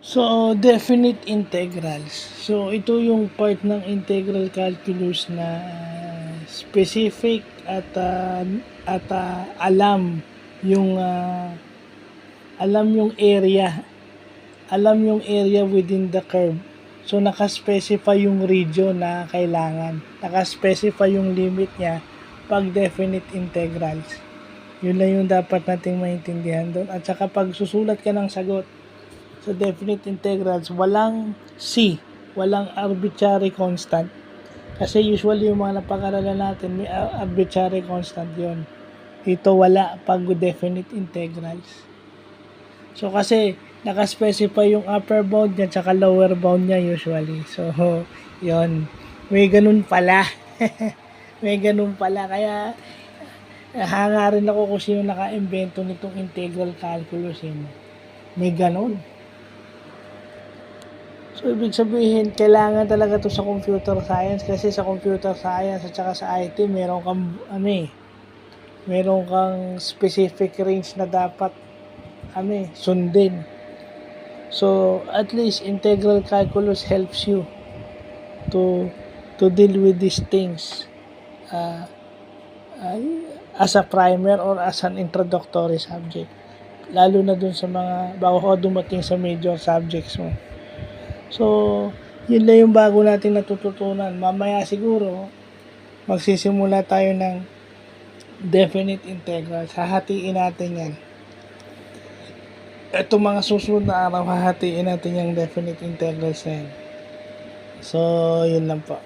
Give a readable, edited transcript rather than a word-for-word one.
So, definite integrals. So, ito yung part ng integral calculus na specific at alam yung area. Alam yung area within the curve. So, nakaspecify yung region na kailangan. Nakaspecify yung limit niya pag definite integrals. Yun lang yung dapat nating maintindihan doon. At saka pag susulat ka ng sagot sa definite integrals, walang C, walang arbitrary constant. Kasi usually yung mga napag-aralan natin, may arbitrary constant yon. Ito wala pag definite integrals. So kasi naka-specify yung upper bound niya tsaka lower bound niya usually. So, yon. May ganun pala. May ganun pala. Kaya hanga rin ako kung sino naka-invento nitong integral calculus. May ganun. So, ibig sabihin, kailangan talaga to sa computer science kasi sa computer science at saka sa IT, meron kang specific range na dapat sundin. So, at least integral calculus helps you to deal with these things as a primer or as an introductory subject. Lalo na dun sa mga bago ka dumating sa major subjects mo. So, yun lang yung bago natin natututunan. Mamaya siguro, magsisimula tayo ng definite integrals. Hahatiin natin yan. Ito mga susunod na araw, hahatiin natin yung definite integrals na yan. So, yun lang po.